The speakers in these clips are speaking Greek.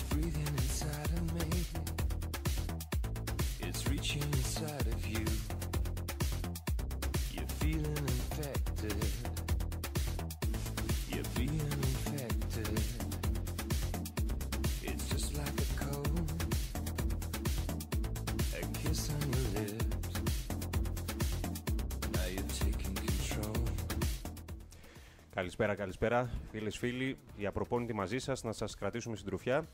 It's breathing inside of me. It's reaching inside of you. You're feeling infected. You're being infected. It's just like a cold, a kiss on your lips. Now you're taking control. Καλησπέρα, καλησπέρα φίλες, φίλοι. Η απροπόνητη μαζί σας, να σας κρατήσουμε συντροφιά.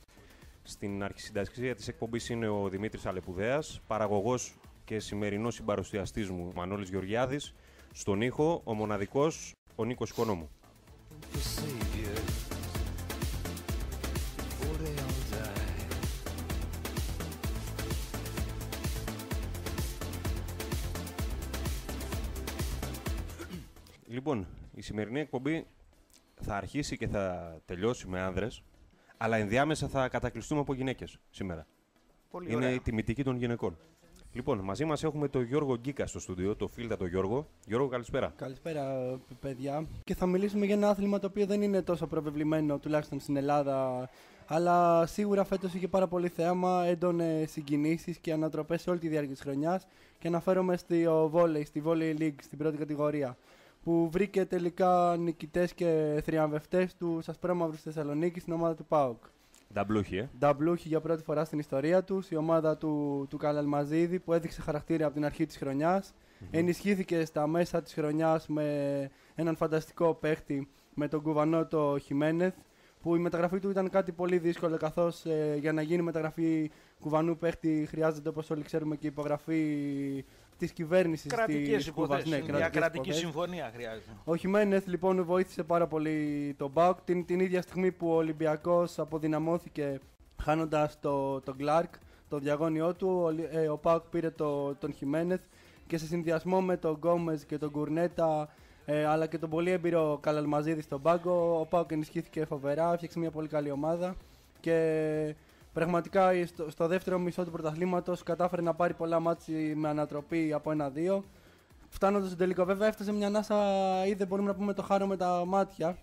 Στην αρχισυνταξία της εκπομπής είναι ο Δημήτρης Αλεπουδέας, παραγωγός και σημερινός συμπαρουσιαστής μου Μανώλης Γεωργιάδης. Στον ήχο ο μοναδικός ο Νίκος Οικονόμου. Λοιπόν, η σημερινή εκπομπή θα αρχίσει και θα τελειώσει με άνδρες, αλλά ενδιάμεσα θα κατακλειστούμε από γυναίκες σήμερα. Πολύ Είναι ωραία. η τιμητική των γυναικών. Λοιπόν, μαζί μας έχουμε τον Γιώργο Γκίκα στο στούντιο, το φίλτατο Γιώργο. Γιώργο, καλησπέρα. Καλησπέρα, παιδιά. Και θα μιλήσουμε για ένα άθλημα το οποίο δεν είναι τόσο προβεβλημένο, τουλάχιστον στην Ελλάδα. Αλλά σίγουρα φέτος είχε πάρα πολύ θέαμα, έντονες συγκινήσεις και ανατροπές σε όλη τη διάρκεια της χρονιάς. Και αναφέρομαι στο βόλεϊ, στη Volley League, στην πρώτη κατηγορία, που βρήκε τελικά νικητές και θριαμβευτές του Ασπρόμαυρους Θεσσαλονίκη στην ομάδα του ΠΑΟΚ. Νταμπλούχη, Νταμπλούχη για πρώτη φορά στην ιστορία τους, η ομάδα του Καλαλμαζίδη που έδειξε χαρακτήρα από την αρχή της χρονιάς. Ενισχύθηκε στα μέσα της χρονιάς με έναν φανταστικό παίχτη, με τον κουβανό το Χιμένεθ, που η μεταγραφή του ήταν κάτι πολύ δύσκολο, καθώς για να γίνει μεταγραφή κουβανού παίχτη χρειάζεται, όπως όλοι ξέρουμε, και υπογραφή της κυβέρνησης Κρατικές της Κούβας. υποθέσεις. Ναι, Μια κρατική υποθέσεις. συμφωνία χρειάζεται. Ο Χιμένεθ λοιπόν βοήθησε πάρα πολύ τον ΠΑΟΚ την ίδια στιγμή που ο Ολυμπιακός αποδυναμώθηκε χάνοντας τον Κλάρκ, το διαγώνιό του. Ο ΠΑΟΚ πήρε τον Χιμένεθ και σε συνδυασμό με τον Γκόμες και τον Κουρνέτα, αλλά και τον πολύ έμπειρο Καλαλμαζίδη στον πάγκο, ο ΠΑΟΚ ενισχύθηκε φοβερά, έφτιαξε μια πολύ καλή ομάδα και πραγματικά στο δεύτερο μισό του πρωταθλήματος κατάφερε να πάρει πολλά μάτς με ανατροπή από 1-2. Φτάνοντας στο τελικό, βέβαια, έφτασε μια ανάσα, ή δεν μπορούμε να πούμε το χάρο με τα μάτια,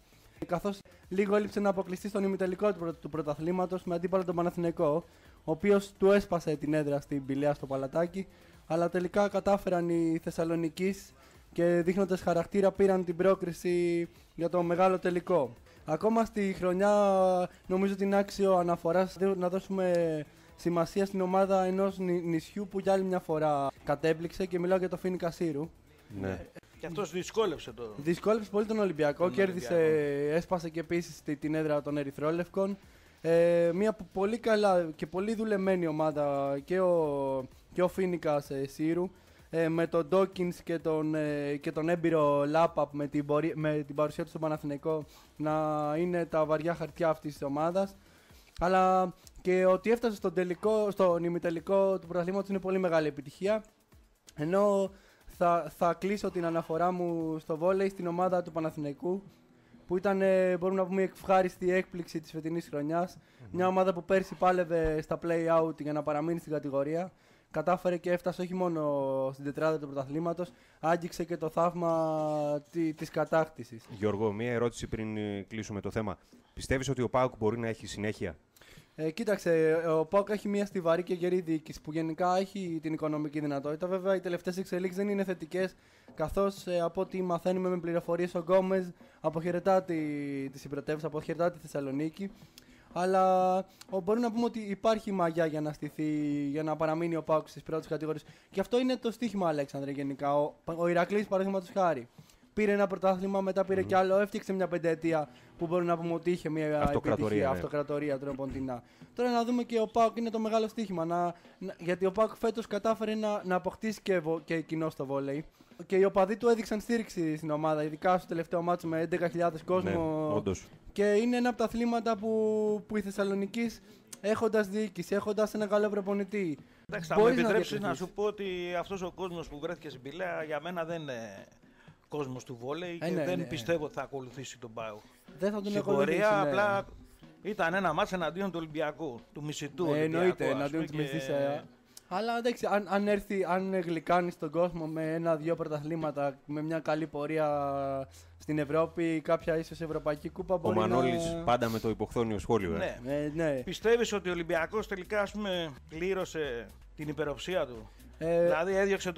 καθώς λίγο έλειψε να αποκλειστεί στον ημιτελικό του πρωταθλήματος με αντίπαλο τον Παναθηναϊκό, ο οποίος του έσπασε την έδρα στην Πηλαία στο Παλατάκι, αλλά τελικά κατάφεραν οι Θεσσαλονικείς και δείχνοντας χαρακτήρα πήραν την πρόκριση για το μεγάλο τελικό. Ακόμα στη χρονιά νομίζω ότι είναι άξιο αναφοράς να δώσουμε σημασία στην ομάδα ενός νησιού που για άλλη μια φορά κατέπληξε, και μιλάω για το Φοίνικα Σύρου. Ναι. Και αυτός δυσκόλεψε το. Δυσκόλεψε πολύ τον Ολυμπιακό, κέρδισε, έσπασε και επίσης την έδρα των Ερυθρόλευκων. Μια πολύ καλά και πολύ δουλεμένη ομάδα και ο Φοίνικας Σύρου, με τον Ντόκινς και τον έμπειρο Λάπαπ με την παρουσία του στον Παναθηναϊκό να είναι τα βαριά χαρτιά αυτής της ομάδας. Αλλά και ότι έφτασε στον ημιτελικό του πρωταθλήματος είναι πολύ μεγάλη επιτυχία. Ενώ θα κλείσω την αναφορά μου στο βόλεϊ στην ομάδα του Παναθηναϊκού, που ήταν, μπορούμε να πούμε, η ευχάριστη έκπληξη της φετινής χρονιάς. Μια ομάδα που πέρσι πάλευε στα play-out για να παραμείνει στην κατηγορία. Κατάφερε και έφτασε όχι μόνο στην τετράδα του πρωταθλήματος, άγγιξε και το θαύμα της κατάκτησης. Γιώργο, μία ερώτηση πριν κλείσουμε το θέμα. Πιστεύεις ότι ο ΠΑΟΚ μπορεί να έχει συνέχεια? Κοίταξε, ο ΠΑΟΚ έχει μια στιβαρή και γερή διοίκηση που γενικά έχει την οικονομική δυνατότητα. Βέβαια, οι τελευταίες εξελίξεις δεν είναι θετικές, καθώς από ό,τι μαθαίνουμε με πληροφορίες, ο Γκόμες αποχαιρετά τη συμπρωτεύουσα, αποχαιρετά τη Θεσσαλονίκη. Αλλά μπορούμε να πούμε ότι υπάρχει μαγιά για να στηθεί, για να παραμείνει ο ΠΑΟΚ στις πρώτες κατηγορίες. Και αυτό είναι το στοίχημα, Αλέξανδρε, γενικά. Ο Ηρακλής, παραδείγματος χάρη, πήρε ένα πρωτάθλημα, μετά πήρε κι άλλο, έφτιαξε μια πενταετία που μπορούμε να πούμε ότι είχε μια επιτυχία, αυτοκρατορία τροποντινά. Τώρα να δούμε και ο ΠΑΟΚ είναι το μεγάλο στοίχημα. Γιατί ο ΠΑΟΚ φέτος κατάφερε να αποκτήσει και κοινό στο βόλεϊ. Και οι οπαδοί του έδειξαν στήριξη στην ομάδα, ειδικά στο τελευταίο μάτσο με 11.000 κόσμο. Ναι, όντως. Και είναι ένα από τα αθλήματα που η Θεσσαλονίκη, έχοντας διοίκηση, έχοντας ένα καλό προπονητή. Εντάξει, θα μου επιτρέψεις να σου πω ότι αυτός ο κόσμος που βρέθηκε στην Πηλαία για μένα δεν είναι κόσμος του βόλεϊ και δεν πιστεύω ότι θα ακολουθήσει τον ΠΑΟΚ. Δεν θα τον στην πορεία, απλά ήταν ένα μάτς εναντίον του Ολυμπιακού, του μισητού Ολυμπιακού. Εννοείται, εναντίον της μισητής. Αλλά εντάξει, αν γλυκάνει τον κόσμο με 1-2 πρωταθλήματα, με μια καλή πορεία στην Ευρώπη, κάποια ίσως ευρωπαϊκή κούπα μπορεί Ο Μανώλης πάντα με το υποχθόνιο σχόλιο. Ναι. Πιστεύεις ότι ο Ολυμπιακός τελικά, ας πούμε, πλήρωσε την υπεροψία του? Δηλαδή έδιωξε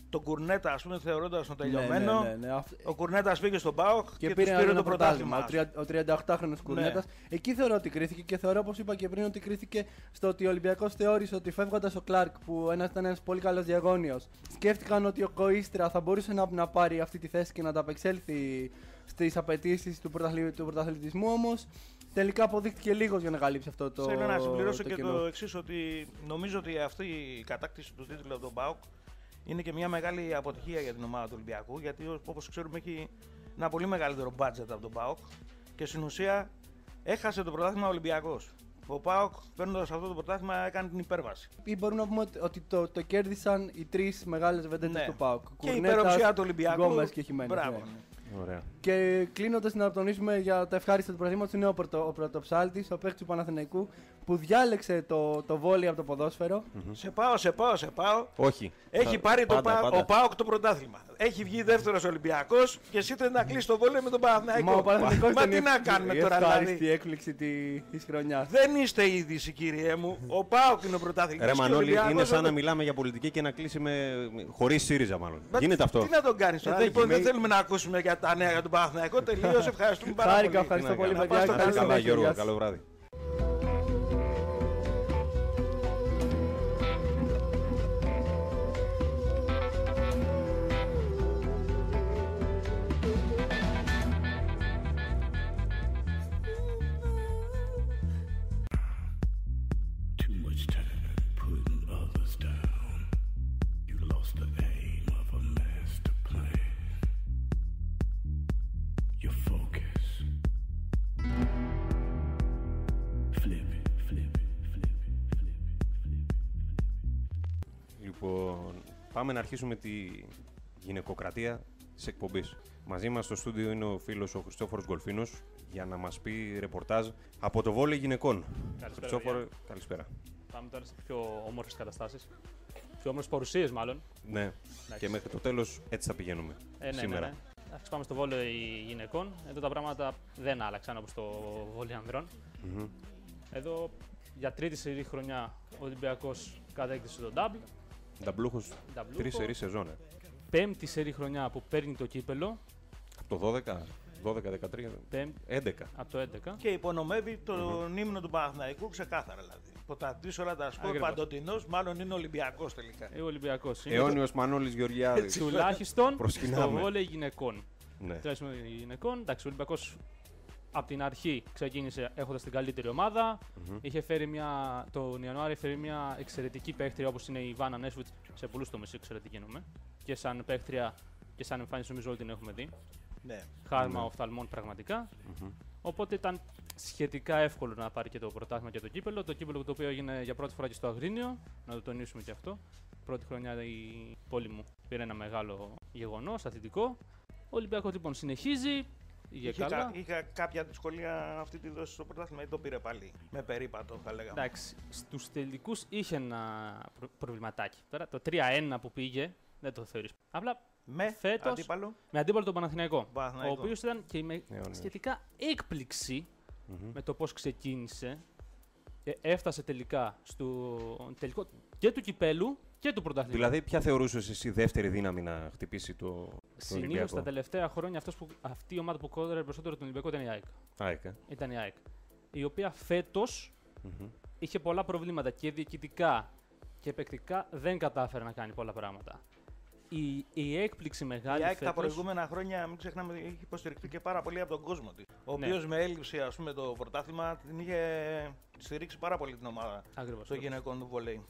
τον Κουρνέτα, ας πούμε, θεωρώντας τον τελειωμένο. Ναι. Ο Κουρνέτας πήγε στον ΠΑΟΚ και πήρε το πρωτάθλημα. Ο 38χρονος Κουρνέτας. Εκεί θεωρώ ότι κρίθηκε και θεωρώ, όπως είπα και πριν, ότι κρίθηκε στο ότι ο Ολυμπιακός θεώρησε ότι φεύγοντας ο Κλάρκ, που ήταν ένας πολύ καλός διαγώνιος, σκέφτηκαν ότι ο Κοίστρα θα μπορούσε να πάρει αυτή τη θέση και να ανταπεξέλθει στις απαιτήσεις του πρωταθλητισμού, όμως τελικά αποδείχτηκε λίγος για να καλύψει αυτό το. Θέλω να συμπληρώσω και το εξής, ότι νομίζω ότι αυτή η κατάκτηση του τίτλου από τον ΠΑΟΚ είναι και μια μεγάλη αποτυχία για την ομάδα του Ολυμπιακού, γιατί όπως ξέρουμε έχει ένα πολύ μεγαλύτερο budget από τον ΠΑΟΚ και στην ουσία έχασε το πρωτάθλημα ο Ολυμπιακός. Ο ΠΑΟΚ, παίρνοντας αυτό το πρωτάθλημα, έκανε την υπέρβαση. Ή μπορούμε να πούμε ότι το κέρδισαν οι τρεις μεγάλες βεντέτες του ΠΑΟΚ. Και η υπεροψία του Ολυμπιακού. Γκόμες και Χιμένες. Ωραία. Και κλείνοντας, να τονίσουμε για τα ευχάριστα του πρωταθλήματος, είναι ο πρωτοψάλτης, ο παίκτης του Παναθηναϊκού, που διάλεξε το βόλεϊ από το ποδόσφαιρο. Σε πάω. Όχι. Έχει πάρει ο ΠΑΟΚ το πρωτάθλημα. Έχει βγει δεύτερος Ολυμπιακός και εσύ θέλει να κλείσει το βόλεϊ με τον Παναθηναϊκό. Μα τι να κάνουμε τώρα, δηλαδή. Η έκπληξη της χρονιάς. Δεν είστε είδηση, κύριε μου. Ο ΠΑΟΚ είναι ο πρωτάθλητης. Ρε Μανώλη, είναι σαν να μιλάμε για πολιτική και να κλείσει χωρίς ΣΥΡΙΖΑ, μάλλον. Γίνεται αυτό. Τι να τον κάνεις τώρα? Λοιπόν, δεν θέλουμε να ακούσουμε για τα νέα για τον Παναθηναϊκό. Τελείως. Ευχαριστούμε πάρα πολύ. Ευχαριστώ πολύ, παιδιά. Καλά, Γιώργο. Καλό βράδυ. Λοιπόν, πάμε να αρχίσουμε τη γυναικοκρατία της εκπομπής. Μαζί μας στο στούντιο είναι ο φίλος ο Χριστόφορος Γκολφίνος για να μας πει ρεπορτάζ από το βόλεϊ γυναικών. Χριστόφορο, καλησπέρα. Πάμε τώρα σε πιο όμορφες καταστάσεις. Πιο όμορφες παρουσίες, μάλλον. Ναι, εντάξει. Και μέχρι το τέλος έτσι θα πηγαίνουμε σήμερα. Ναι. Ας πάμε στο βόλεϊ γυναικών. Εδώ τα πράγματα δεν άλλαξαν όπως το βόλεϊ ανδρών. Mm-hmm. Εδώ για τρίτη σερί χρονιά ο Ολυμπιακός κατέκτησε τον double. Νταμπλούχος, 3 σερί σεζόν. Πέμπτη σερί χρονιά που παίρνει το κύπελο. Από το 12-13, 11. Από το 11. Και υπονομεύει τον ύμνο του Παναθηναϊκού ξεκάθαρα, δηλαδή. Ποτατής όλα τα σπορ, παντοτινός, μάλλον είναι Ολυμπιακός τελικά. Ολυμπιακός. Αιώνιος Μανώλης Γεωργιάδης. Τουλάχιστον στο βόλεϊ γυναικών. Ναι. Τουλάχιστον γυναικών. Εντάξει, ο Ολυμπιακός από την αρχή ξεκίνησε έχοντας την καλύτερη ομάδα. Είχε φέρει τον Ιανουάριο φέρει μια εξαιρετική παίκτρια όπως είναι η Βάνα Νέσβιτς, σε πολλούς τομείς εξαιρετική εννοούμε. Και σαν παίκτρια και σαν εμφάνιση νομίζω όλη την έχουμε δει. Ναι. Χάρμα οφθαλμών πραγματικά. Οπότε ήταν σχετικά εύκολο να πάρει και το πρωτάθλημα και το κύπελο. Το κύπελο το οποίο έγινε για πρώτη φορά και στο Αγρίνιο, να το τονίσουμε και αυτό. Πρώτη χρονιά η πόλη μου πήρε ένα μεγάλο γεγονός, αθλητικό. Ο Ολυμπιακός λοιπόν συνεχίζει. Είχα κάποια δυσκολία αυτή τη δόση στο πρωτάθλημα ή το πήρε πάλι με περίπατο, θα λέγαμε. Εντάξει, στους τελικούς είχε ένα προβληματάκι. Τώρα το 3-1 που πήγε δεν το θεωρείς. Απλά φέτος με αντίπαλο τον Παναθηναϊκό. Ο οποίος ήταν και η σχετικά έκπληξη με το πώς ξεκίνησε. Έφτασε τελικά στο τελικό και του κυπέλου και του πρωταθλήματος. Δηλαδή, ποια θεωρούσες εσύ δεύτερη δύναμη να χτυπήσει το Ολυμπιακό? Συνήθως τα τελευταία χρόνια αυτή η ομάδα που κόντραρε περισσότερο τον Ολυμπιακό ήταν η ΑΕΚ. Ήταν η ΑΕΚ. Η οποία φέτος είχε πολλά προβλήματα και διοικητικά και παικτικά δεν κατάφερε να κάνει πολλά πράγματα. Η έκπληξη μεγάλη. Η ΑΕΚ τα προηγούμενα χρόνια, μην ξεχνάμε, είχε υποστηριχθεί και πάρα πολύ από τον κόσμο της. Ο οποίος με έλλειψη, ας πούμε, το πρωτάθλημα την είχε στηρίξει πάρα πολύ την ομάδα. Ακριβώς. Το γυναικών του βολέι.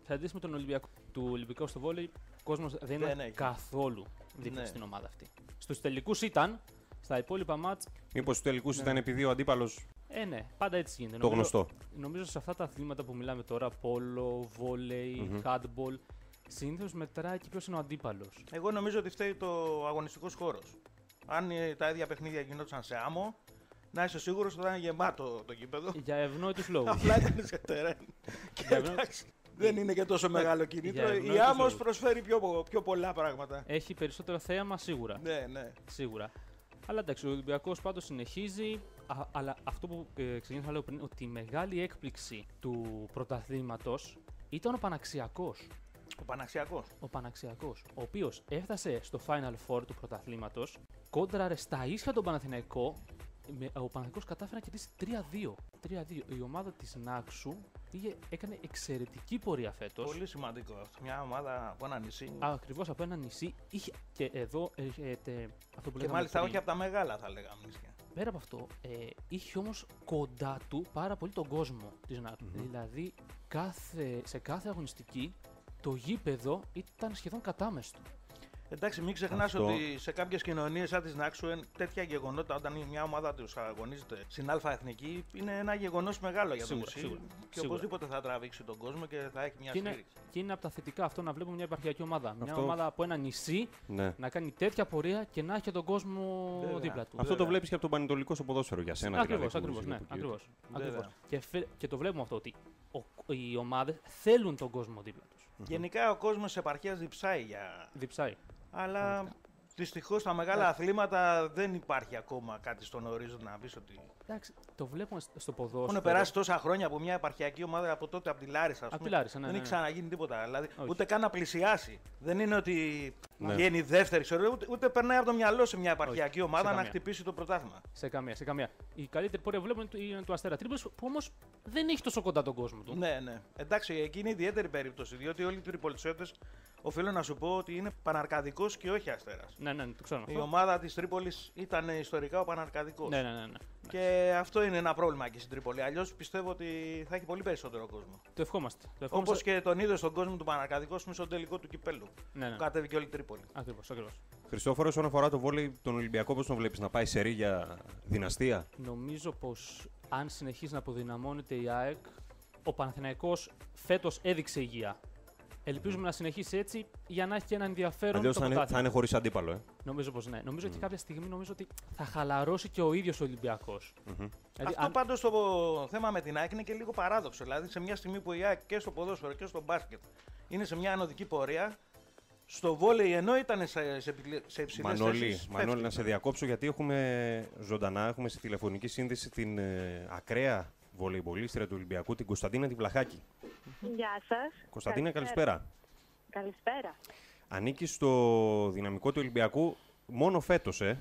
Θα δεις με τον Ολυμπιακό. Του Ολυμπιακού στο βόλεϊ, ο κόσμος δεν είναι καθόλου δίπλα στην ομάδα αυτή. Στους τελικούς ήταν, στα υπόλοιπα μάτς. Μήπως στους τελικούς ήταν επειδή ο αντίπαλος. Ναι, πάντα έτσι γίνεται. Το γνωστό. Νομίζω σε αυτά τα αθλήματα που μιλάμε τώρα, πόλο, βόλεϊ, handball, συνήθως μετράει εκεί ποιος είναι ο αντίπαλος. Εγώ νομίζω ότι φταίει το αγωνιστικός χώρος. Αν τα ίδια παιχνίδια γινόντουσαν σε άμμο, να είσαι σίγουρος ότι θα είναι γεμάτο το γήπεδο. Για ευνόητους λόγους. Απλά ήταν σε τερέν. Δεν είναι και τόσο μεγάλο κίνητρο. Η Άμμος προσφέρει πιο πολλά πράγματα. Έχει περισσότερο θέαμα σίγουρα. Ναι. Σίγουρα. Αλλά εντάξει, ο Ολυμπιακός πάντως συνεχίζει. Αλλά αυτό που ξεκίνησα να λέω πριν, ότι η μεγάλη έκπληξη του πρωταθλήματος ήταν ο Παναξιακός. Ο Παναξιακός, ο οποίος έφτασε στο Final Four του πρωταθλήματος, κόντραρε στα ίσια τον Παναθηναϊκό. Ο Παναθηναϊκός κατάφερε να κερδίσει 3-2. Η ομάδα της Νάξου έκανε εξαιρετική πορεία φέτος. Πολύ σημαντικό αυτό. Μια ομάδα από ένα νησί. Ακριβώς, από ένα νησί. Και εδώ αυτό που και μάλιστα όχι από τα μεγάλα, θα λέγαμε νησιά. Πέρα από αυτό, είχε όμως κοντά του πάρα πολύ τον κόσμο της Νάξου. Δηλαδή, σε κάθε αγωνιστική το γήπεδο ήταν σχεδόν κατάμεστο. Εντάξει, μην ξεχνάς ότι σε κάποιες κοινωνίες σαν της Νάξου τέτοια γεγονότα, όταν μια ομάδα τους αγωνίζεται στην Α' Εθνική, είναι ένα γεγονός μεγάλο για το νησί. Και οπωσδήποτε θα τραβήξει τον κόσμο και θα έχει μια στήριξη. Και είναι από τα θετικά αυτό να βλέπουμε μια επαρχιακή ομάδα. Μια ομάδα από ένα νησί να κάνει τέτοια πορεία και να έχει τον κόσμο δίπλα του. Αυτό το βλέπεις και από τον Πανετολικό στο ποδόσφαιρο για σένα. Ακριβώς. Και το βλέπουμε αυτό, ότι οι ομάδες θέλουν τον κόσμο δίπλα τους. Γενικά ο κόσμος της επαρχίας διψάει. Αλλά δυστυχώς στα μεγάλα αθλήματα δεν υπάρχει ακόμα κάτι στον ορίζοντα να πεις ότι. Εντάξει, το βλέπουμε στο ποδόσφαιρο. Έχουν περάσει τόσα χρόνια από μια επαρχιακή ομάδα από τότε, από τη Λάρισα. Δεν έχει ξαναγίνει τίποτα. Δηλαδή, ούτε καν να πλησιάσει. Δεν είναι ότι βγαίνει δεύτερη, ούτε περνάει από το μυαλό σε μια επαρχιακή ομάδα να χτυπήσει το πρωτάθλημα. Σε καμία. Η καλύτερη πορεία που βλέπουμε είναι του Αστέρα Τρίπολης, που όμως δεν έχει τόσο κοντά τον κόσμο του. Ναι. Εντάξει, εκεί είναι ιδιαίτερη περίπτωση, διότι όλοι οι Τριπολιτσιώτες οφείλω να σου πω ότι είναι Παναρκαδικός και όχι Αστέρας. Ναι, το ξέρω. Η ομάδα της Τρίπολης ήταν ιστορικά ο Παναρκαδικός. Ναι. Και αυτό είναι ένα πρόβλημα εκεί στην Τρίπολη. Αλλιώς πιστεύω ότι θα έχει πολύ περισσότερο κόσμο. Το ευχόμαστε. Όπως και τον είδε στον κόσμο του Παναρκαδικού στον τελικό του κυπέλου. Ναι. Που κατέβηκε όλη η Τρίπολη. Ακριβώς. Χριστόφορο, όσον αφορά το βόλεϊ, τον Ολυμπιακό, πώς τον βλέπεις, να πάει σερί για δυναστεία? Νομίζω πως αν συνεχίσει να αποδυναμώνεται η ΑΕΚ, ο Παναθηναϊκός φέτος έδειξε υγεία. Ελπίζουμε να συνεχίσει έτσι για να έχει και ένα ενδιαφέρον. Αλλιώς θα είναι χωρίς αντίπαλο. Νομίζω πως ναι. Νομίζω ότι κάποια στιγμή ότι θα χαλαρώσει και ο ίδιος ο Ολυμπιακός. Δηλαδή, αυτό πάντως το θέμα με την ΑΕΚ είναι και λίγο παράδοξο. Δηλαδή, σε μια στιγμή που η ΑΕΚ και στο ποδόσφαιρο και στο μπάσκετ είναι σε μια ανωδική πορεία, στο βόλεϊ ενώ ήταν σε υψηλές θέσεις. Μανώλη, να σε διακόψω γιατί έχουμε έχουμε στη τηλεφωνική σύνδεση την ακραία βολεϊμπολίστρια του Ολυμπιακού, την Κωνσταντίνα τη Βλαχάκη. Γεια σας. Κωνσταντίνα, καλησπέρα. Καλησπέρα. Ανήκεις στο δυναμικό του Ολυμπιακού μόνο φέτος, Ναι,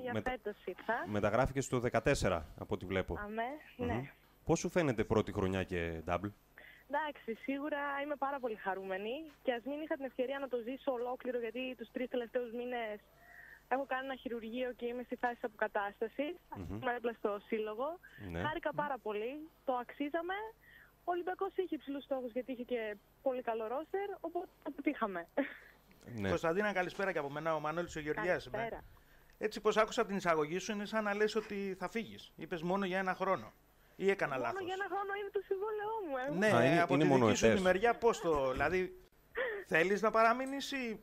για φέτος ήρθα. Μεταγράφηκες στο 14, από ό,τι βλέπω. Ναι. Πώς σου φαίνεται πρώτη χρονιά και double? Εντάξει, σίγουρα είμαι πάρα πολύ χαρούμενη και ας μην είχα την ευκαιρία να το ζήσω ολόκληρο, γιατί τους 3 τελευταίους μήνες έχω κάνει ένα χειρουργείο και είμαι στη φάση αποκατάστασης. Είμαι έπλα στο σύλλογο. Ναι. Χάρηκα πάρα πολύ. Το αξίζαμε. Ο Ολυμπιακός είχε υψηλούς στόχους γιατί είχε και πολύ καλό ρόστερ, οπότε το πετύχαμε. Ναι. Κωνσταντίνα, καλησπέρα και από μένα, ο Μανώλης ο Γεωργιάς. Έτσι, πως άκουσα την εισαγωγή σου, είναι σαν να λες ότι θα φύγεις. Είπες μόνο για ένα χρόνο. Ή έκανα λάθος? Μόνο για ένα χρόνο είναι το συμβόλαιό μου. Ναι, από τη δική σου τη μεριά πώς το. Δηλαδή, θέλεις να παραμείνεις ή.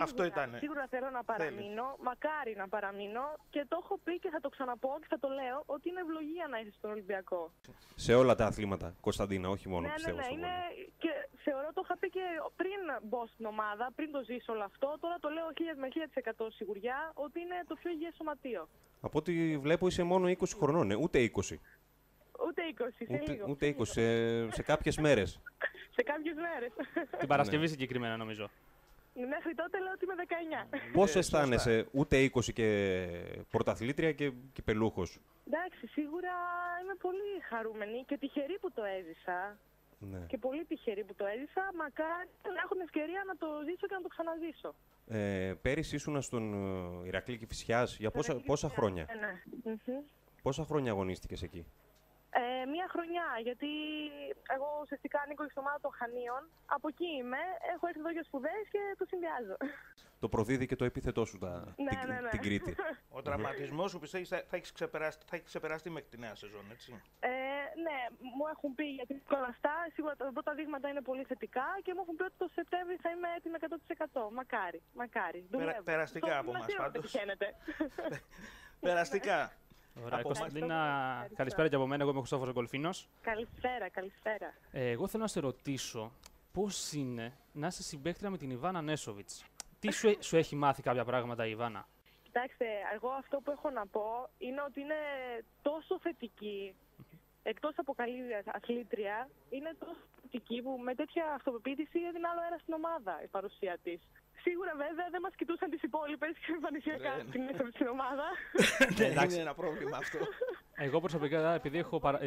Αυτό ήταν. Σίγουρα θέλω να παραμείνω, μακάρι να παραμείνω και το έχω πει και θα το ξαναπώ και θα το λέω ότι είναι ευλογία να είσαι στον Ολυμπιακό. Σε όλα τα αθλήματα, Κωνσταντίνα, όχι μόνο πιστεύω. Ναι, και θεωρώ, το είχα πει και πριν μπω στην ομάδα, πριν το ζήσω όλο αυτό. Τώρα το λέω 1000 με 1000% σιγουριά ότι είναι το πιο υγιές σωματείο. Από ό,τι βλέπω είσαι μόνο 20 χρονών, ούτε 20. Ούτε 20, σε λίγο. Ούτε 20, σε κάποιες μέρες. Σε κάποιες μέρες. Την Παρασκευή συγκεκριμένα νομίζω. Μέχρι τότε λέω ότι είμαι 19. Πώς αισθάνεσαι ούτε 20 και πρωταθλήτρια και κυπελούχος? Εντάξει, σίγουρα είμαι πολύ χαρούμενη και τυχερή που το έζησα. Ναι. Και πολύ τυχερή που το έζησα. Μακάρι να έχω την ευκαιρία να το ζήσω και να το ξαναζήσω. Πέρυσι ήσουν στον Ηρακλή Κηφισιάς για πόσα χρόνια? Ναι. Πόσα χρόνια αγωνίστηκες εκεί? Μία χρονιά, γιατί εγώ ουσιαστικά ανήκω στην ομάδα των Χανίων. Από εκεί είμαι, έχω έρθει εδώ για σπουδές και το συνδυάζω. Το προδίδει και το επίθετό σου την Κρήτη. Ο τραυματισμός σου πιστεύεις θα έχει ξεπεραστεί μέχρι τη νέα σεζόν, έτσι? Ναι, μου έχουν πει για την κολαστά, σίγουρα τα πρώτα δείγματα είναι πολύ θετικά και μου έχουν πει ότι το Σεπτέμβρη θα είμαι έτοιμη 100%. Μακάρι. Περαστικά από εμάς πάντως. Περαστικά. Ωραία, Κωνσταντίνα, καλησπέρα και από μένα. Εγώ είμαι ο Χριστόφορος Γκολφίνος. Καλησπέρα. Εγώ θέλω να σε ρωτήσω πώς είναι να είσαι συμπαίκτρια με την Ιβάνα Νέσοβιτς. Τι σου έχει μάθει κάποια πράγματα η Ιβάνα? Κοιτάξτε, εγώ αυτό που έχω να πω είναι ότι είναι τόσο θετική. Εκτός από καλή αθλήτρια, είναι τόσο θετική που με τέτοια αυτοπεποίθηση έδινε άλλο αέρα στην ομάδα η παρουσία της. Σίγουρα βέβαια δεν μας κοιτούσαν τις υπόλοιπες και εμφανισιακά στην ομάδα. Εντάξει, είναι ένα πρόβλημα αυτό. Εγώ προσωπικά,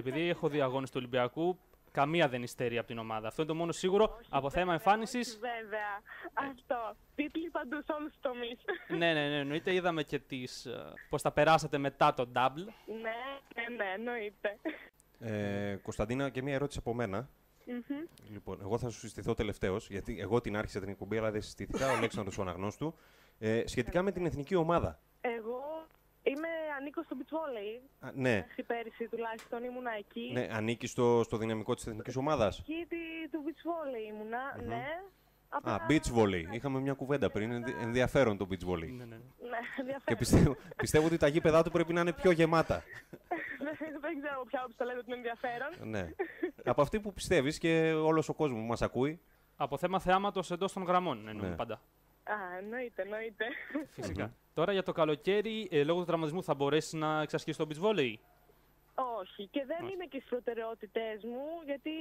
επειδή έχω δει αγώνες του Ολυμπιακού, καμία δεν υστερεί από την ομάδα. Αυτό είναι το μόνο σίγουρο. Από θέμα εμφάνισης. Βέβαια. Αυτό. Τίτλοι παντού σε όλους τους τομείς. Ναι, εννοείται. Είδαμε και πώς τα περάσατε μετά το double. Ναι, εννοείται. Κωνσταντίνα, και μία ερώτηση από μένα. Λοιπόν, εγώ θα σου συστηθώ τελευταίος, γιατί εγώ την άρχισα την εκπομπή, αλλά δεν συστήθηκα. Ο Αλέξανδρος ο αναγνώστου. Σχετικά με την εθνική ομάδα. Εγώ ανήκω στο beach volley. Ναι. Μέχρι πέρυσι τουλάχιστον ήμουνα εκεί. Ναι, ανήκει στο δυναμικό της εθνικής ομάδας. Εκεί του beach volley ήμουνα, ναι. Beach volley. Είχαμε μια κουβέντα πριν. Ενδιαφέρον το beach volley. Ναι, ενδιαφέρον. Και πιστεύω ότι τα γήπεδά του πρέπει να είναι πιο γεμάτα. Δεν ξέρω ποια όψη το λέτε ότι είναι ενδιαφέρον. Ναι. Από αυτή που πιστεύεις και όλος ο κόσμος που μας ακούει. Από θέμα θεάματος εντός των γραμμών εννοούμε πάντα. Εννοείται. Φυσικά. Τώρα για το καλοκαίρι, λόγω του τραυματισμού, θα μπορέσεις να εξασκήσεις το beach volley? Όχι. Και δεν είναι και στις προτεραιότητές μου, γιατί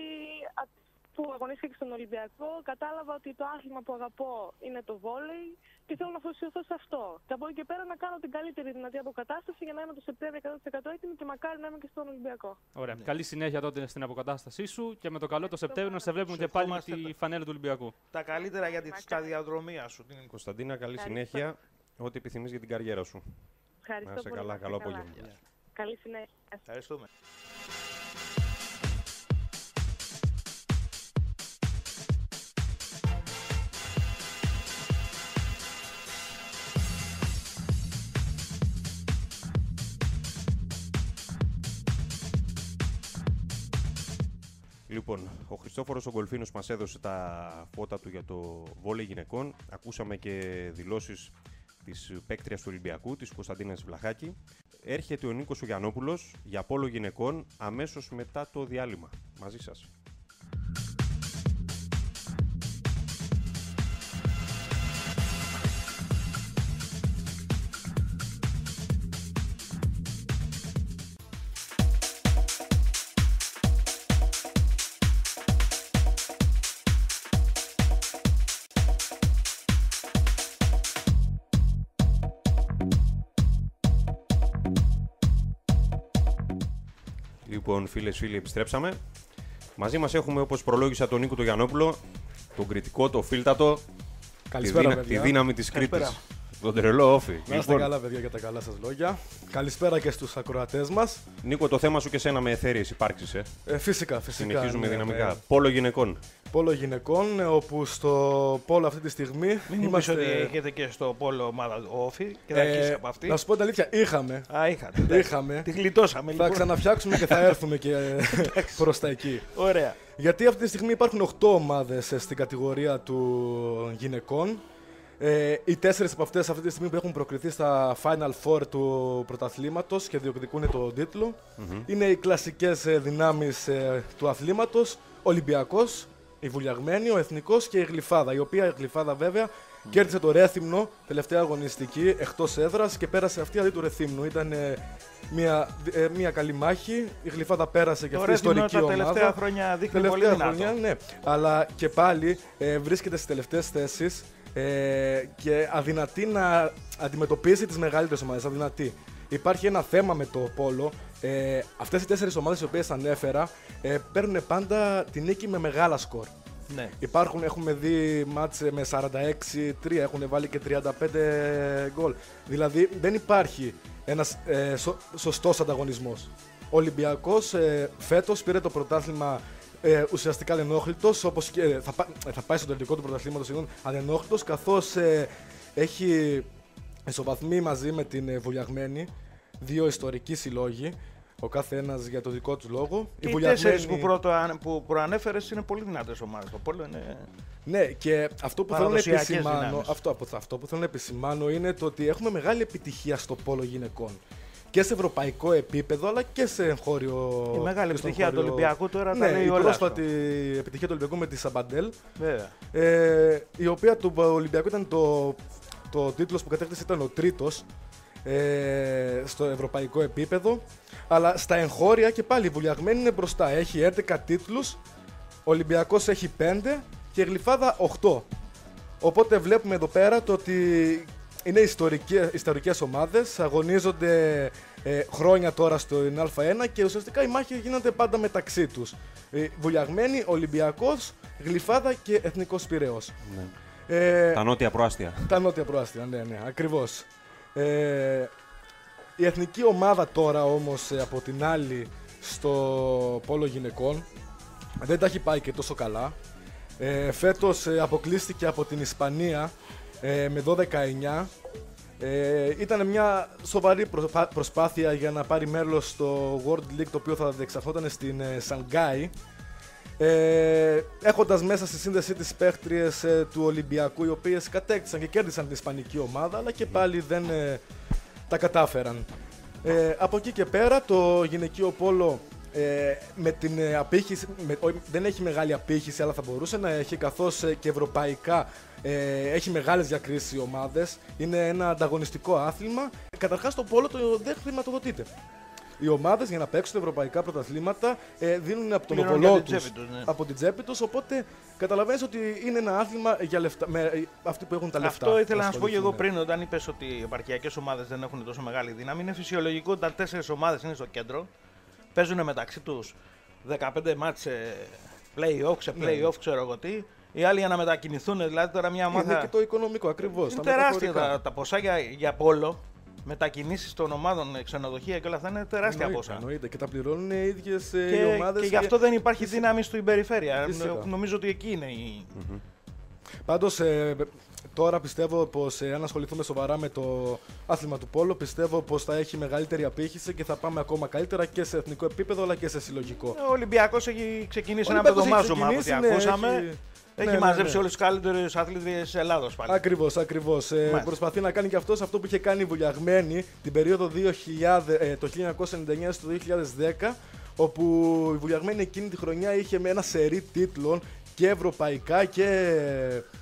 που αγωνίστηκα και στον Ολυμπιακό, κατάλαβα ότι το άθλημα που αγαπώ είναι το βόλεϊ και θέλω να αφοσιωθώ σε αυτό. Και από εκεί και πέρα να κάνω την καλύτερη δυνατή αποκατάσταση για να είμαι το Σεπτέμβριο 100% έτοιμη και μακάρι να είμαι και στον Ολυμπιακό. Ωραία. Καλή συνέχεια τότε στην αποκατάστασή σου και με το καλό το Σεπτέμβριο να σε βλέπουμε και πάλι με τη φανέλα του Ολυμπιακού. Τα καλύτερα για τη σταδιαδρομία σου. Κωνσταντίνα, καλή συνέχεια. Ό,τι επιθυμείς για την καριέρα σου. Ευχαριστώ. Να είσαι καλά, καλό απόγευμα. Καλή συνέχεια. Ευχαριστούμε. Λοιπόν, ο Χριστόφορος ο Γκολφίνος μας έδωσε τα φώτα του για το βόλεϊ γυναικών. Ακούσαμε και δηλώσεις της παίκτριας του Ολυμπιακού, της Κωνσταντίνας Βλαχάκη. Έρχεται ο Νίκος ο Γιαννόπουλος για πόλο γυναικών αμέσως μετά το διάλειμμα. Μαζί σας. Λοιπόν, φίλες, φίλοι, επιστρέψαμε. Μαζί μας έχουμε, όπως προλόγησα, τον Νίκο τον Γιαννόπουλο, τον κριτικό, το φίλτατο, τη δύναμη της Κρήτης. Τον τρελό όφη. Να είστε καλά, παιδιά, για τα καλά σας λόγια. Καλησπέρα και στους ακροατές μας. Νίκο, το θέμα σου και σένα με εθέριες υπάρξεις, Φυσικά. Συνεχίζουμε δυναμικά. Ναι. Πόλο γυναικών. Πόλο γυναικών, όπου στο πόλο αυτή τη στιγμή. Μην είμαστε... ότι έχετε και στο πόλο ομάδα όφη και θα αρχίσει από αυτή. Να σου πω την αλήθεια, είχαμε. Είχαμε. Τη γλιτώσαμε, λοιπόν. Θα ξαναφτιάξουμε και θα έρθουμε και προς τα εκεί. Ωραία. Γιατί αυτή τη στιγμή υπάρχουν 8 ομάδες στην κατηγορία του γυναικών. Οι 4 από αυτές αυτή τη στιγμή που έχουν προκριθεί στα Final Four του πρωταθλήματος και διεκδικούν το τίτλο είναι οι κλασικές δυνάμεις του αθλήματος, Ολυμπιακός, η Βουλιαγμένη, ο Εθνικός και η Γλυφάδα. Η οποία η Γλυφάδα βέβαια κέρδισε το Ρέθυμνο τελευταία αγωνιστική εκτός έδρας και πέρασε αυτή αντί του Ρεθύμνου. Ήταν μια καλή μάχη. Η Γλυφάδα πέρασε και αυτή η ιστορική ομάδα. Τα τελευταία χρόνια δείχνει πολύ δυνατό. Ναι. Αλλά και πάλι βρίσκεται στις τελευταίες θέσεις. Και αδυνατεί να αντιμετωπίσει τις μεγαλύτερες ομάδες. Αδυνατεί. Υπάρχει ένα θέμα με το πόλο. Αυτές οι 4 ομάδες οι οποίες ανέφερα παίρνουν πάντα την νίκη με μεγάλα σκορ. Ναι. Έχουμε δει μάτς με 46-3, έχουν βάλει και 35 γκολ. Δηλαδή δεν υπάρχει ένας σωστός ανταγωνισμός. Ο Ολυμπιακός φέτος πήρε το πρωτάθλημα ουσιαστικά ανενόχλητος, όπως και θα πάει στο τελικό του πρωταθλήματος ανενόχλητος, καθώς έχει ισοβαθμεί μαζί με την Βουλιαγμένη, 2 ιστορικοί συλλόγοι, ο κάθε ένας για το δικό του λόγο. Οι 4 που προανέφερες είναι πολύ δυνατές ομάδες. Το πόλο είναι... Ναι, και αυτό που θέλω να επισημάνω, αυτό που θέλω να επισημάνω είναι το ότι έχουμε μεγάλη επιτυχία στο πόλο γυναικών. και σε ευρωπαϊκό επίπεδο αλλά και σε εγχώριο. Η μεγάλη επιτυχία του Ολυμπιακού τώρα τα λέει η όλα. Η πρόσφατη επιτυχία του Ολυμπιακού με τη Σαμπαντέλ. Η οποία του Ολυμπιακού ήταν το τίτλος που κατέκτησε, ήταν ο τρίτος στο ευρωπαϊκό επίπεδο. Αλλά στα εγχώρια και πάλι η Βουλιαγμένη είναι μπροστά. Έχει 11 τίτλους, ο Ολυμπιακός έχει 5 και η Γλυφάδα 8. Οπότε βλέπουμε εδώ πέρα το ότι είναι ιστορικές ομάδες, αγωνίζονται χρόνια τώρα στο Α1 και ουσιαστικά οι μάχες γίνονται πάντα μεταξύ τους. Βουλιαγμένη, Ολυμπιακός, Γλυφάδα και Εθνικός Πειραιώς. Ναι. Τα νότια προάστια. Τα νότια προάστια, ναι, ακριβώς. Η εθνική ομάδα τώρα όμως από την άλλη στο πόλο γυναικών δεν τα έχει πάει και τόσο καλά. Φέτος αποκλείστηκε από την Ισπανία με 12-9. Ήταν μια σοβαρή προσπάθεια για να πάρει μέρος στο World League, το οποίο θα διεξαχόταν στην Σανγκάη. Έχοντας μέσα στη σύνδεσή τις παίχτριες του Ολυμπιακού, οι οποίες κατέκτησαν και κέρδισαν την ισπανική ομάδα, αλλά και πάλι δεν τα κατάφεραν. Από εκεί και πέρα το γυναικείο πόλο με την απήχηση, δεν έχει μεγάλη απήχηση, αλλά θα μπορούσε να έχει, καθώς και ευρωπαϊκά έχει μεγάλες διακρίσεις οι ομάδες. Είναι ένα ανταγωνιστικό άθλημα. Καταρχάς το πόλο δεν χρηματοδοτείται. Οι ομάδες για να παίξουν ευρωπαϊκά πρωταθλήματα δίνουν από τον οβολό τους, από την τσέπη τους, οπότε καταλαβαίνεις ότι είναι ένα άθλημα για λεφτά, με αυτοί που έχουν τα λεφτά. Αυτό ήθελα να σου πω και εγώ πριν, όταν είπες ότι οι επαρχιακές ομάδες δεν έχουν τόσο μεγάλη δύναμη. Είναι φυσιολογικό όταν 4 ομάδες είναι στο κέντρο, παίζουν μεταξύ τους 15 μάτς σε play-off, ξέρω εγώ τι. Οι άλλοι για να μετακινηθούν, δηλαδή τώρα μια ομάδα. Είναι και το οικονομικό ακριβώς. Είναι τεράστια τα ποσά για πόλο. Μετακινήσεις των ομάδων, ξενοδοχεία και όλα αυτά είναι τεράστια ποσά. Εννοείται, και τα πληρώνουν οι ίδιες οι ομάδες. Και γι' αυτό δεν υπάρχει δύναμη στην περιφέρεια. Νομίζω ότι εκεί είναι η. Πάντως, τώρα πιστεύω πως αν ασχοληθούμε σοβαρά με το άθλημα του πόλο, πιστεύω πως θα έχει μεγαλύτερη απήχηση και θα πάμε ακόμα καλύτερα και σε εθνικό επίπεδο αλλά και σε συλλογικό. Ο Ολυμπιακός έχει ξεκινήσει ένα πεδομάζωμα από ό,τι ακούσαμε. Έχει μαζέψει όλους τους καλύτερους αθλητές της Ελλάδος πάλι. Ακριβώς. Προσπαθεί να κάνει και αυτό που είχε κάνει η Βουλιαγμένη την περίοδο το 1999 στο 2010, όπου η Βουλιαγμένη εκείνη τη χρονιά είχε με ένα σερί τίτλων και ευρωπαϊκά και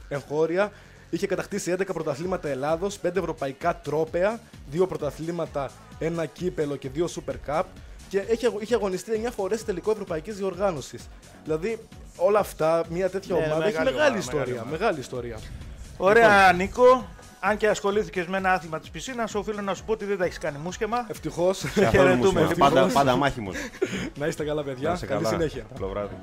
εγχώρια. Είχε κατακτήσει 11 πρωταθλήματα Ελλάδος, 5 ευρωπαϊκά τρόπαια, 2 πρωταθλήματα, 1 κύπελο και 2 Super Cup. Και είχε αγωνιστεί 9 φορές τελικό ευρωπαϊκής διοργάνωσης. Δηλαδή όλα αυτά, μια τέτοια ομάδα έχει μεγάλη ιστορία. Ωραία, Νίκο. Αν και ασχολήθηκες με ένα άθλημα της πισίνας, οφείλω να σου πω ότι δεν τα έχεις κάνει μουσκεμα. Ευτυχώς. Χαιρετούμε. Πάντα μάχημος. Να είστε καλά, παιδιά. Καλή συνέχεια. Καλό βράδυ.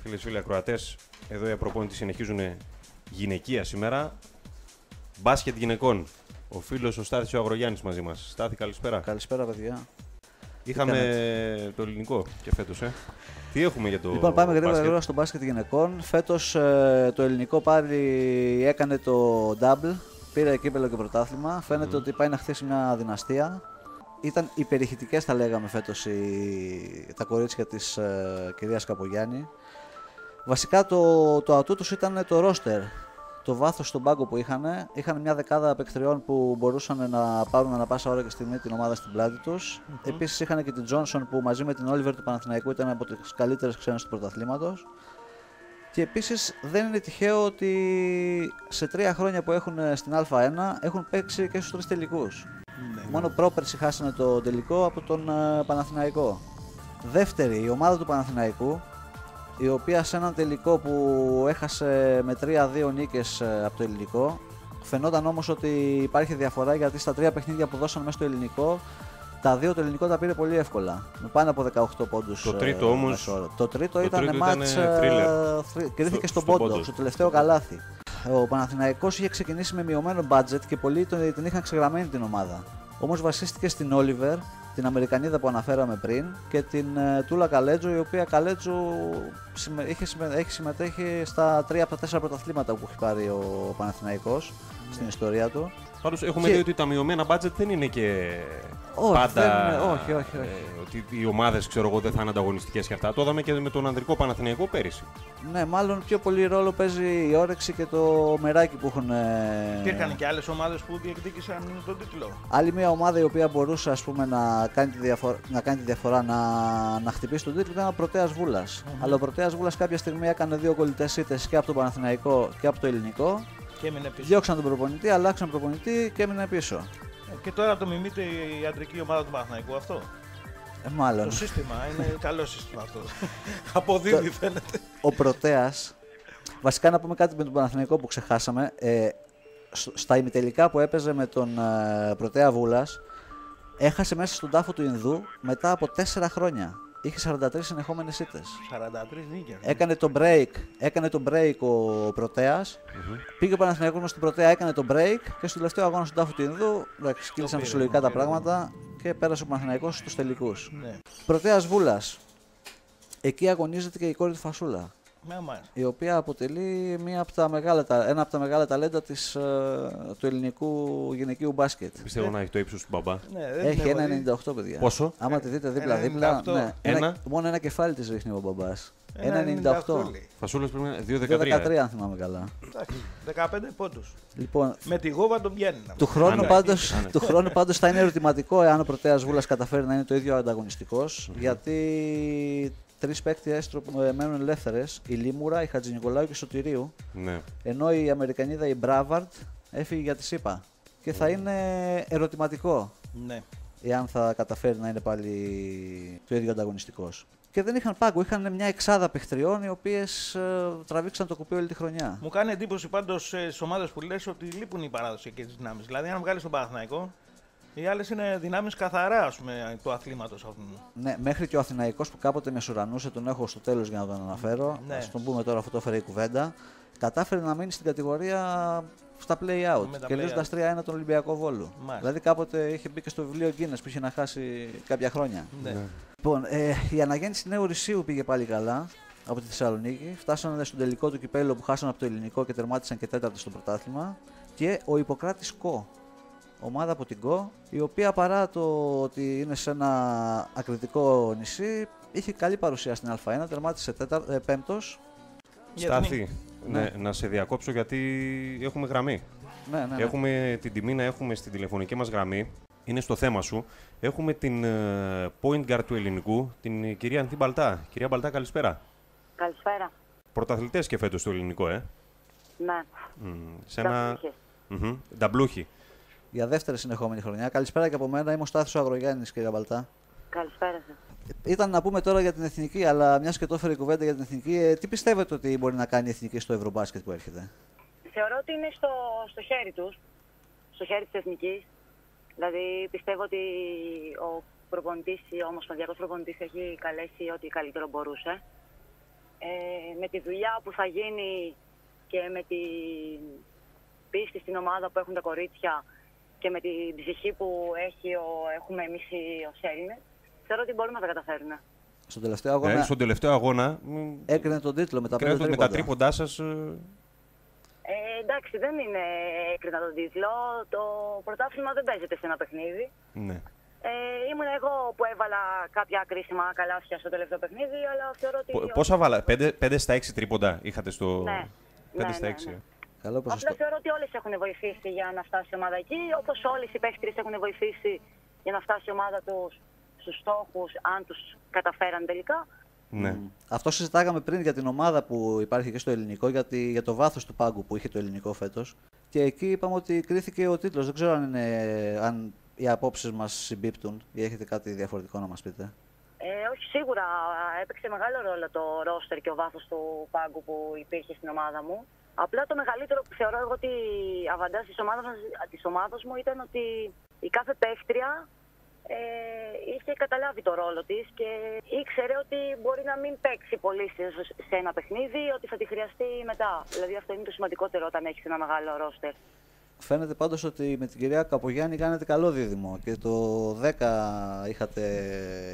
Φίλες φίλοι ακροατές, εδώ οι απροπόνητοι συνεχίζουν γυναικεία σήμερα. Μπάσκετ γυναικών. Ο φίλος ο Στάθης ο Αγρογιάννης μαζί μας. Στάθη, καλησπέρα. Καλησπέρα, παιδιά. Είχαμε το ελληνικό και φέτος, Τι έχουμε για το Λοιπόν, πάμε γρήγορα στο μπάσκετ γυναικών. Φέτος το ελληνικό πάλι έκανε το double. Πήρε κύπελλο και πρωτάθλημα. Φαίνεται ότι πάει να χτίσει μια δυναστεία. Ήταν υπερηχητικές, θα λέγαμε φέτος, τα κορίτσια της κυρίας Καπογιάννη. Βασικά το ατού τους ήταν το ρόστερ. Το βάθος στον πάγκο που είχαν μια δεκάδα παικτριών που μπορούσαν να πάρουν ανά πάσα ώρα και στιγμή την ομάδα στην πλάτη τους. Επίσης είχαν και την Τζόνσον που μαζί με την Όλιβερ του Παναθηναϊκού ήταν από τις καλύτερες ξένες του πρωταθλήματος. Και επίσης δεν είναι τυχαίο ότι σε 3 χρόνια που έχουν στην Α1 έχουν παίξει και στους 3 τελικούς. Μόνο πρόπερση χάσανε το τελικό από τον Παναθηναϊκό. Δεύτερη, η ομάδα του Παναθηναϊκού, η οποία σε έναν τελικό που έχασε με 3-2 νίκες από το ελληνικό, φαινόταν όμως ότι υπάρχει διαφορά, γιατί στα 3 παιχνίδια που δώσαν μέσα στο ελληνικό, τα 2 το ελληνικό τα πήρε πολύ εύκολα, με πάνω από 18 πόντους. Το τρίτο όμως, το τρίτο ήταν μάτς, κρίθηκε στον πόντο, στο τελευταίο καλάθι. Ο Παναθηναϊκός είχε ξεκινήσει με μειωμένο budget και πολλοί την είχαν ξεγραμμένη την ομάδα. Όμως βασίστηκε στην Όλιβερ, την Αμερικανίδα που αναφέραμε πριν, και την Τούλα Καλέτζο, η οποία Καλέτζο έχει συμμετέχει στα 3 από τα 4 πρωταθλήματα που έχει πάρει ο Παναθηναϊκός στην ιστορία του. Πάντως έχουμε δει ότι τα μειωμένα budget δεν είναι και Όχι. Ότι οι ομάδες, ξέρω εγώ, δεν θα είναι ανταγωνιστικές και αυτά. Το είδαμε και με τον ανδρικό Παναθηναϊκό πέρυσι. Ναι, μάλλον πιο πολύ ρόλο παίζει η όρεξη και το μεράκι που έχουν. Υπήρχαν και άλλες ομάδες που διεκδίκησαν τον τίτλο. Άλλη μια ομάδα η οποία μπορούσε, ας πούμε, να κάνει τη διαφορά, να χτυπήσει τον τίτλο ήταν ο Πρωτέας Βούλας. Αλλά ο Πρωτέας Βούλας κάποια στιγμή έκανε 2 κολλητές ήττες και από τον Παναθηναϊκό και από το Ελληνικό. Διώξαν τον προπονητή, αλλάξαν προπονητή και έμεινε πίσω. Και τώρα το μιμείται η αντρική ομάδα του Παναθηναϊκού αυτό. Μάλλον. Το σύστημα είναι καλό σύστημα αυτό. Αποδίδει φαίνεται. Ο Πρωτέας, βασικά να πούμε κάτι με τον Παναθηναϊκό που ξεχάσαμε. Στα ημιτελικά που έπαιζε με τον Πρωτέα Βούλας, έχασε μέσα στον τάφο του Ινδού μετά από 4 χρόνια. Είχε 43 συνεχόμενες ήττες. 43 νίκες. Έκανε το break ο Πρωτέας. Πήγε ο Παναθηναϊκός μες στην Πρωτέα, έκανε το break και στο τελευταίο αγώνα στον τάφο του Ινδού κύλησαν φυσιολογικά τα πράγματα και πέρασε ο Παναθηναϊκός στους τελικούς. Ναι. Πρωτέας Βούλας. Εκεί αγωνίζεται και η κόρη του Φασούλα. Η οποία αποτελεί ένα από τα μεγάλα ταλέντα του ελληνικού γυναικείου μπάσκετ. Πιστεύω να έχει το ύψος του μπαμπά. Ναι, έχει 1,98 παιδιά. Πόσο? Άμα τη δείτε δίπλα-δίπλα. Ναι, μόνο ένα κεφάλι της ρίχνει ο μπαμπάς. 1,98. Φασούλας πρέπει να είναι 2,13 αν θυμάμαι καλά. 15 πόντους. Λοιπόν, με τη γόβα τον πιάνει. Του χρόνου πάντως θα είναι ερωτηματικό εάν ο Πρωτέας Βούλας καταφέρει να είναι το ίδιο ανταγωνιστικός. Γιατί 3 παίκτες μένουν ελεύθερες, η Λίμουρα, η Χατζηνικολάου και η Σωτηρίου. Ναι. Ενώ η Αμερικανίδα, η Μπράβαρτ, έφυγε για τη ΣΥΠΑ. Και θα είναι ερωτηματικό εάν θα καταφέρει να είναι πάλι το ίδιο ανταγωνιστικός. Και δεν είχαν πάγκο, είχαν μια εξάδα παιχτριών οι οποίες τραβήξαν το κουπί όλη τη χρονιά. Μου κάνει εντύπωση πάντως στις ομάδες που λες ότι λείπουν οι παραδοσιακές δυνάμεις. Δηλαδή, αν βγάλεις τον Παναθηναϊκό, οι άλλες είναι δυνάμεις καθαρά, ας πούμε, του αθλήματος αυτού. Ναι, μέχρι και ο Αθηναϊκός που κάποτε με σουρανούσε, τον έχω στο τέλος για να τον αναφέρω. Ναι. Ας τον πούμε τώρα, αφού το έφερε η κουβέντα. Κατάφερε να μείνει στην κατηγορία στα play-out. Κερδίζοντας 3-1 τον Ολυμπιακό Βόλου. Μάλιστα. Δηλαδή κάποτε είχε μπει και στο βιβλίο Guinness που είχε να χάσει κάποια χρόνια. Ναι. Λοιπόν, η αναγέννηση Νέου Ρησίου πήγε πάλι καλά από τη Θεσσαλονίκη. Φτάσανε στον τελικό του κυπέλλου που χάσαν από το Ελληνικό και τερμάτισαν και 4ο στο πρωτάθλημα. Και ο Ιπποκράτης Κο. Ομάδα από την ΚΟ, η οποία παρά το ότι είναι σε ένα ακριτικό νησί, είχε καλή παρουσία στην Α1, τερμάτισε 5ος. Στάθη, ναι, να σε διακόψω γιατί έχουμε γραμμή. Ναι. Έχουμε την τιμή να έχουμε στην τηλεφωνική μας γραμμή, είναι στο θέμα σου, έχουμε την point guard του ελληνικού, την κυρία Ανθή Μπαλτά. Κυρία Μπαλτά, καλησπέρα. Καλησπέρα. Πρωταθλητές και φέτος στο ελληνικό, Ναι. Σε ένα... Νταμπλούχη. Για δεύτερη συνεχόμενη χρονιά. Καλησπέρα και από μένα. Είμαι ο Στάθης ο Αγρογιάννης, κύριε Μπαλτά. Καλησπέρα σας. Ήταν να πούμε τώρα για την εθνική, αλλά μιας και το έφερε η κουβέντα για την εθνική, τι πιστεύετε ότι μπορεί να κάνει η εθνική στο Ευρωμπάσκετ που έρχεται? Θεωρώ ότι είναι στο χέρι τους, στο χέρι της εθνικής. Δηλαδή πιστεύω ότι ο προπονητής, ο ομοσπονδιακός προπονητής έχει καλέσει ό,τι καλύτερο μπορούσε. Με τη δουλειά που θα γίνει και με την πίστη στην ομάδα που έχουν τα κορίτσια και με την ψυχή που έχουμε εμείς ως Έλληνες, θεωρώ ότι μπορούμε να τα καταφέρουμε. Στον τελευταίο αγώνα έκρινε τον τίτλο με τα τρίποντά σας. Εντάξει, δεν είναι έκρινα τον τίτλο. Το πρωτάθλημα δεν παίζεται σε ένα παιχνίδι. Ναι. Ήμουν εγώ που έβαλα κάποια κρίσιμα καλάθια στο τελευταίο παιχνίδι, αλλά θεωρώ ότι... Πόσα βάλα, 5 στα 6 τρίποντα είχατε στο... Ναι. 5 στα 6. Απλά θεωρώ ότι όλες έχουν βοηθήσει για να φτάσει η ομάδα εκεί, όπως όλες οι παίχτριες έχουν βοηθήσει για να φτάσει η ομάδα τους στους στόχους, αν τους καταφέραν τελικά. Ναι. Αυτό συζητάγαμε πριν για την ομάδα που υπάρχει και στο ελληνικό, για το βάθος του πάγκου που είχε το ελληνικό φέτος. Και εκεί είπαμε ότι κρίθηκε ο τίτλος. Δεν ξέρω αν οι απόψεις μας συμπίπτουν ή έχετε κάτι διαφορετικό να μας πείτε. Όχι, σίγουρα έπαιξε μεγάλο ρόλο το ρόστερ και ο βάθος του πάγκου που υπήρχε στην ομάδα μου. Απλά το μεγαλύτερο που θεωρώ εγώ ότι αβαντάζ της ομάδας μου ήταν ότι η κάθε παίχτρια είχε καταλάβει το ρόλο της και ήξερε ότι μπορεί να μην παίξει πολύ σε ένα παιχνίδι, ότι θα τη χρειαστεί μετά. Δηλαδή αυτό είναι το σημαντικότερο όταν έχεις ένα μεγάλο ρόστερ. Φαίνεται πάντως ότι με την κυρία Καπογιάννη κάνετε καλό δίδυμο και το 10 είχατε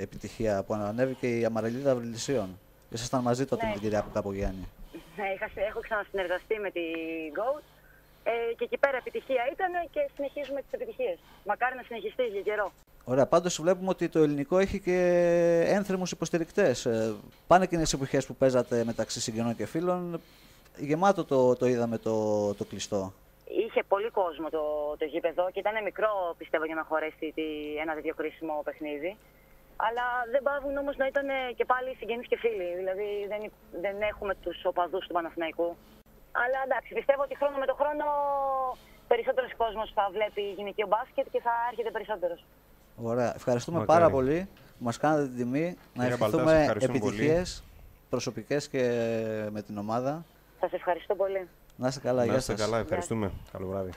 επιτυχία που ανέβηκε η Αμαρελίδα Βρυλισσίων. Ήσασταν μαζί τότε με την κυρία Καπογιάννη. Ναι, έχω ξανασυνεργαστεί με την GOAT και εκεί πέρα επιτυχία ήταν και συνεχίζουμε τις επιτυχίες. Μακάρι να συνεχιστεί για καιρό. Ωραία, πάντως βλέπουμε ότι το ελληνικό έχει και ένθερμους υποστηρικτές. Πάνε εκείνες τις εποχές που παίζατε μεταξύ συγγενών και φίλων, γεμάτο το είδαμε το κλειστό. Είχε πολύ κόσμο το γήπεδο και ήταν μικρό, πιστεύω, για να χωρέσει ένα τέτοιο κρίσιμο παιχνίδι. Αλλά δεν πάβουν όμως να ήταν και πάλι συγγενείς και φίλοι. Δηλαδή δεν έχουμε τους οπαδούς του Παναθηναϊκού. Αλλά εντάξει, πιστεύω ότι χρόνο με το χρόνο περισσότερος κόσμος θα βλέπει γυναικείο μπάσκετ και θα έρχεται περισσότερος. Ωραία. Ευχαριστούμε πάρα πολύ που μας κάνατε την τιμή. Να ευχηθούμε επιτυχίες προσωπικές και με την ομάδα. Σας ευχαριστώ πολύ. Να είστε καλά, γεια σας. Καλά, ευχαριστούμε. Καλό βράδυ.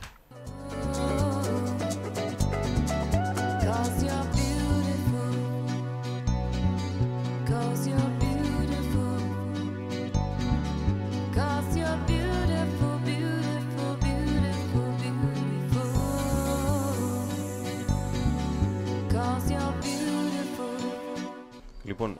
Λοιπόν,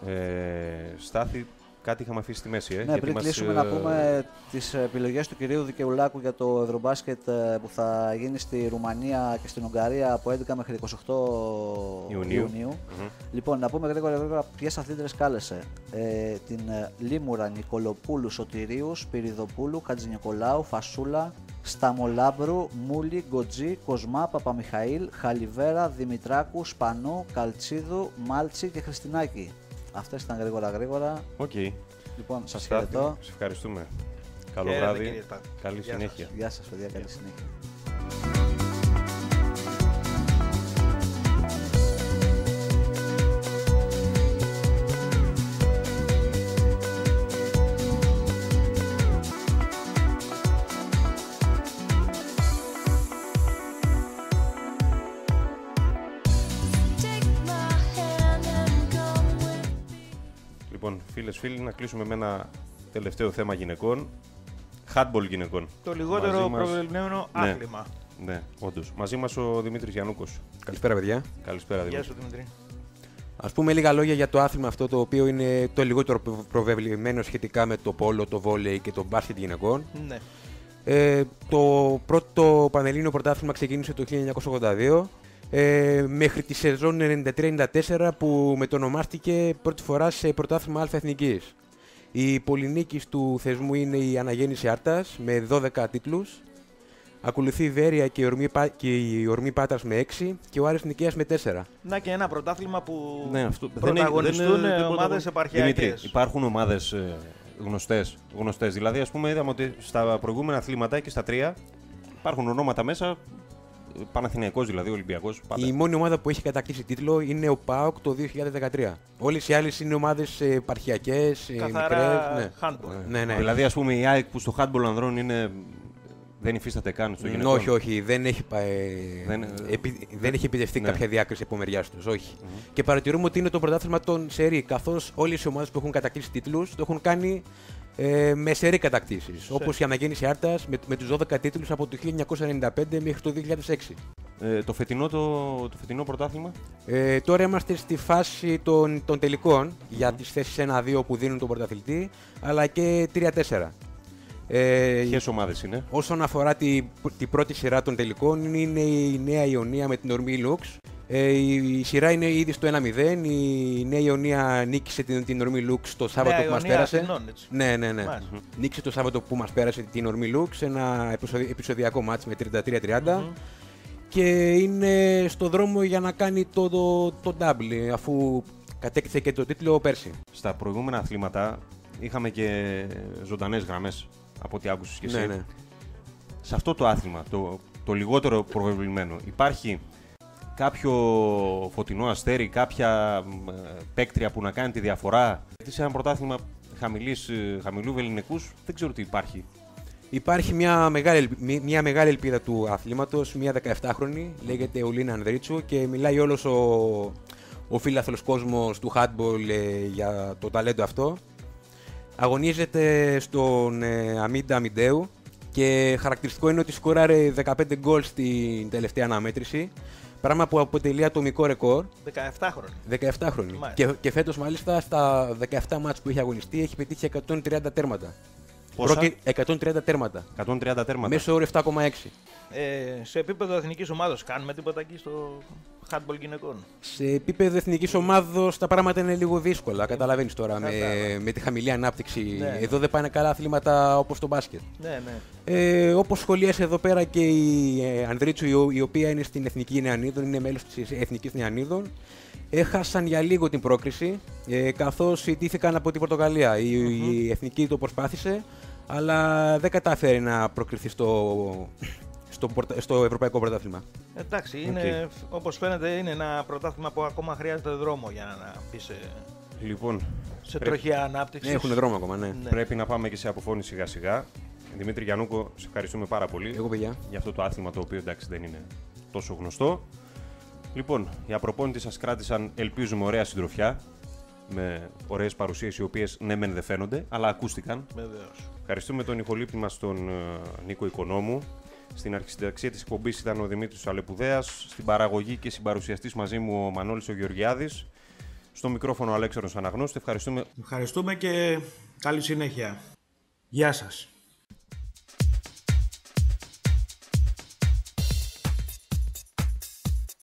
Στάθη, κάτι είχαμε αφήσει στη μέση. Ναι, πριν κλείσουμε να πούμε τις επιλογές του κυρίου Δικαιουλάκου για το Ευρωμπάσκετ που θα γίνει στη Ρουμανία και στην Ουγγαρία από 11 μέχρι 28 Ιουνίου. Λοιπόν, να πούμε γρήγορα ποιες αθλήτρες κάλεσε. Την Λίμουρα, Νικολοπούλου, Σωτηρίου, Σπυριδοπούλου, Χατζηνικολάου, Φασούλα, Σταμολάμπρου, Μούλη, Γκοτζή, Κοσμά, Παπαμιχαήλ, Χαλιβέρα, Δημητράκου, Σπανού, Καλτσίδου, Μάλτσι και Χριστινάκη. Αυτές ήταν γρήγορα. Okay. Λοιπόν, σας χαιρετώ. Σε ευχαριστούμε. Καλό βράδυ. Καλή συνέχεια. Γεια σας, παιδιά. Καλή συνέχεια. Λοιπόν, φίλοι, να κλείσουμε με ένα τελευταίο θέμα γυναικών. Handball γυναικών. Το λιγότερο προβλημένο άθλημα. Ναι, όντως. Μαζί μας ο Δημήτρης Γιαννούκος. Καλησπέρα, παιδιά. Καλησπέρα, Δημήτρη. Γεια σου, Δημήτρη. Ας πούμε λίγα λόγια για το άθλημα αυτό, το οποίο είναι το λιγότερο προβεβλημένο σχετικά με το πόλο, το βόλεϊ και το μπάσκετ γυναικών. Ναι. Το πρώτο πανελλήνιο πρωτάθλημα ξεκίνησε το 1982. Μέχρι τη σεζόν 93-94 που μετονομάστηκε πρώτη φορά σε πρωτάθλημα Α-Εθνικής. Η πολυνίκης του θεσμού είναι η Αναγέννηση Άρτας με 12 τίτλους. Ακολουθεί η Βέρεια και η Ορμή Πάτρας με 6 και ο Άρης Νικαίας με 4. Να και ένα πρωτάθλημα που πρωταγωνιστούν ομάδες επαρχιακές. Δημήτρη, υπάρχουν ομάδες γνωστές. Δηλαδή, ας πούμε, είδαμε ότι στα προηγούμενα αθλήματα και στα 3 υπάρχουν ονόματα μέσα. Παναθηναϊκός δηλαδή, Ολυμπιακός. Πάντα. Η μόνη ομάδα που έχει κατακτήσει τίτλο είναι ο ΠΑΟΚ το 2013. Όλες οι άλλες είναι ομάδες επαρχιακές, μικρές. Handball. Ναι. Δηλαδή, ας πούμε, η ΑΕΚ που στο handball ανδρών δεν υφίσταται καν στο γυναικών. Όχι. Δεν έχει επιτευχθεί κάποια διάκριση από μεριάς τους. Όχι. Και παρατηρούμε ότι είναι το πρωτάθλημα των σερί, καθώς όλες οι ομάδες που έχουν κατακτήσει τίτλους το έχουν κάνει με σερί κατακτήσεις. Όπως η Αναγέννηση Άρτας με τους 12 τίτλους από το 1995 μέχρι το 2006. Το φετινό πρωτάθλημα. Τώρα είμαστε στη φάση των τελικών για τις θέσεις 1-2 που δίνουν τον πρωταθλητή, αλλά και 3-4. Ποιες ομάδες είναι? Όσον αφορά την πρώτη σειρά των τελικών, είναι η Νέα Ιωνία με την Ορμή Λουξ. Η σειρά είναι ήδη στο 1-0. Η Νέα Ιωνία νίκησε την Ορμή Λουξ το Σάββατο που μας πέρασε. Ναι. Νίκησε το Σάββατο που μας πέρασε την Ορμή Λουξ, ένα επεισοδιακό μάτς με 33-30. Και είναι στο δρόμο για να κάνει το double, αφού κατέκτησε και το τίτλο πέρσι. Στα προηγούμενα αθλήματα είχαμε και ζωντανές γραμμές, από ό,τι άκουσες και εσύ. Ναι. Σε αυτό το άθλημα, το λιγότερο προβεβλημένο, υπάρχει κάποιο φωτεινό αστέρι, κάποια παίκτρια που να κάνει τη διαφορά? Γιατί σε ένα πρωτάθλημα χαμηλού βεληνικούς δεν ξέρω τι υπάρχει. Υπάρχει μια μεγάλη ελπίδα του αθλήματος, μια 17χρονη, λέγεται Ολίνα Ανδρίτσου και μιλάει όλος ο φίλαθλος κόσμος του handball για το ταλέντο αυτό. Αγωνίζεται στον Αμίντα Αμιντέου και χαρακτηριστικό είναι ότι σκόραρε 15 γκολ στην τελευταία αναμέτρηση, πράγμα που αποτελεί ατομικό ρεκόρ. 17χρονη. Και φέτος μάλιστα στα 17 μάτς που έχει αγωνιστεί έχει πετύχει 130 τέρματα. Πόσα? 130 τέρματα. 130 τέρματα. Μέσο όρο 7,6. Σε επίπεδο εθνικής ομάδος, κάνουμε τίποτα εκεί στο handball γυναικών? Σε επίπεδο εθνικής ομάδος τα πράγματα είναι λίγο δύσκολα. Καταλαβαίνεις τώρα με τη χαμηλή ανάπτυξη. Ναι. Εδώ δεν πάνε καλά αθλήματα όπως το μπάσκετ. Ναι. Όπως σχολίασε εδώ πέρα και η Ανδρίτσου, η οποία είναι στην Εθνική Νεανίδων, είναι μέλος της Εθνικής Νεανίδων. Έχασαν για λίγο την πρόκριση, καθώς ιτήθηκαν από την Πορτογαλία. Η Εθνική το προσπάθησε, αλλά δεν κατάφερε να προκριθεί στο Ευρωπαϊκό Πρωτάθλημα. Εντάξει, είναι, όπως φαίνεται είναι ένα πρωτάθλημα που ακόμα χρειάζεται δρόμο για να μπει σε τροχιά ανάπτυξη. Έχουν δρόμο ακόμα, ναι. Πρέπει να πάμε και σε αποφώνηση σιγά σιγά. Δημήτρη Γιαννούκο, σε ευχαριστούμε πάρα πολύ. Εγώ, παιδιά. Για αυτό το άθλημα το οποίο εντάξει δεν είναι τόσο γνωστό. Λοιπόν, οι απροπόνητοι σας κράτησαν, ελπίζουμε, ωραία συντροφιά. Με ωραίες παρουσίες οι οποίες ναι μεν δεν φαίνονται, αλλά ακούστηκαν. Βεβαίως. Ευχαριστούμε τον ηχολήπτη μας τον Νίκο Οικονόμου. Στην αρχισυνταξία της εκπομπής ήταν ο Δημήτρης Αλεπουδέας. Στην παραγωγή και συμπαρουσιαστής μαζί μου ο Μανώλης ο Γεωργιάδης. Στο μικρόφωνο ο Αλέξανδρος Αναγνώστης. Ευχαριστούμε. Ευχαριστούμε και καλή συνέχεια. Γεια σας.